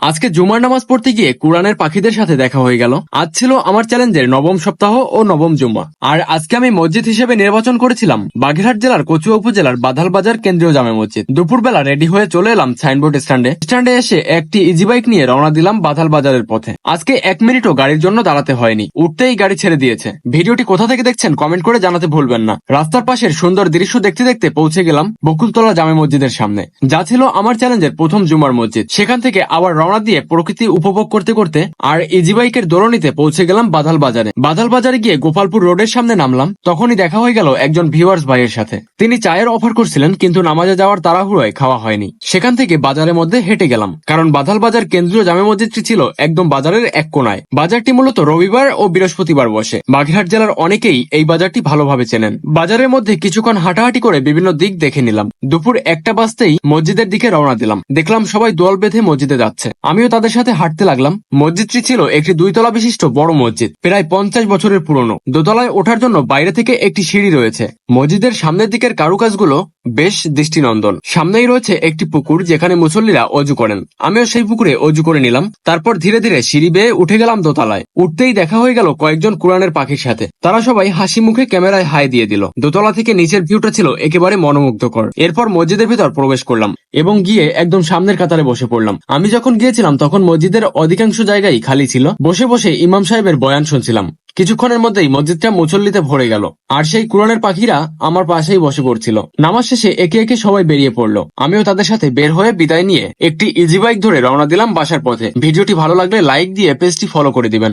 আজকে জুমার নামাজ পড়তে গিয়ে কুরআনের পাখিদের সাথে দেখা হয়ে গেল। আজ ছিল আমার চ্যালেঞ্জের নবম সপ্তাহ ও নবম জুম্মা। আর আজকে আমি মসজিদ হিসেবে নির্বাচন করেছিলাম বাগেরহাট জেলার কচুয়া উপজেলার বাধাল বাজার কেন্দ্রীয় জামে মসজিদ। দুপুরবেলা রেডি হয়ে চলে এলাম সাইনবোর্ড স্ট্যান্ডে এসে একটি ইজি বাইক নিয়ে রওনা দিলাম বাধাল বাজারের পথে। আজকে 1 মিনিটও গাড়ির জন্য দাঁড়াতে হয়নি, উঠতেই গাড়ি ছেড়ে দিয়েছে। ভিডিওটি কোথা থেকে দেখছেন কমেন্ট করে জানাতে ভুলবেন না। রাস্তার পাশের সুন্দর দৃশ্য দেখতে দেখতে পৌঁছে গেলাম বকুলতলা জামে মসজিদের সামনে, যা ছিল আমার চ্যালেঞ্জের প্রথম জুমার মসজিদ। সেখান থেকে আবার রওনা দিয়ে প্রকৃতি উপভোগ করতে করতে আর ইজি বাইকের দোলনিতে পৌঁছে গেলাম বাধাল বাজারে। বাধাল বাজারে গিয়ে গোপালপুর রোডের সামনে নামলাম। তখনই দেখা হয়ে গেল একজন ভিউয়ার্স ভাইয়ের সাথে। তিনি চায়ের অফার করছিলেন, কিন্তু নামাজে যাওয়ার তাড়াহুড়োয় খাওয়া হয়নি। সেখান থেকে বাজারের মধ্যে হেঁটে গেলাম, কারণ বাধাল বাজার কেন্দ্রীয় জামে মসজিদটি ছিল একদম বাজারের এক কোনায়। বাজারটি মূলত রবিবার ও বৃহস্পতিবার বসে। বাগেরহাট জেলার অনেকেই এই বাজারটি ভালোভাবে চেনেন। বাজারের মধ্যে কিছুক্ষণ হাঁটাহাঁটি করে বিভিন্ন দিক দেখে নিলাম। দুপুর 1টা বাজতেই মসজিদের দিকে রওনা দিলাম। দেখলাম সবাই দোয়াল বেঁধে মসজিদে যাচ্ছে, আমিও তাদের সাথে হাঁটতে লাগলাম। মসজিদটি ছিল একটি 2 তলা বিশিষ্ট বড় মসজিদ, প্রায় 50 বছরের পুরনো। দোতলায় ওঠার জন্য বাইরে থেকে একটি সিঁড়ি রয়েছে। মসজিদের সামনের দিকের কারুকাজগুলো বেশ দৃষ্টিনন্দন। সামনেই রয়েছে একটি পুকুর, যেখানে মুসল্লিরা অজু করেন। আমিও সেই পুকুরে অজু করে নিলাম। তারপর ধীরে ধীরে সিঁড়ি বেয়ে উঠে গেলাম দোতলায়। উঠতেই দেখা হয়ে গেল কয়েকজন কুরআনের পাখির সাথে। তারা সবাই হাসি মুখে ক্যামেরায় হাই দিয়ে দিল। দোতলা থেকে নিচের ভিউটা ছিল একেবারে মনোমুগ্ধকর। এরপর মসজিদের ভিতর প্রবেশ করলাম এবং গিয়ে একদম সামনের কাতারে বসে পড়লাম। আমি যখন গিয়েছিলাম তখন মসজিদের অধিকাংশ জায়গায় খালি ছিল। বসে বসে ইমাম সাহেবের বয়ান শুনছিলাম। কিছুক্ষণের মধ্যেই মসজিদটা মুসল্লিতে ভরে গেল, আর সেই কুরআনের পাখিরা আমার পাশেই বসে পড়ছিল। নামাজ শেষে একে একে সবাই বেরিয়ে পড়লো। আমিও তাদের সাথে বের হয়ে বিদায় নিয়ে একটি ইজি বাইক ধরে রওনা দিলাম বাসার পথে। ভিডিওটি ভালো লাগলে লাইক দিয়ে পেজটি ফলো করে দিবেন।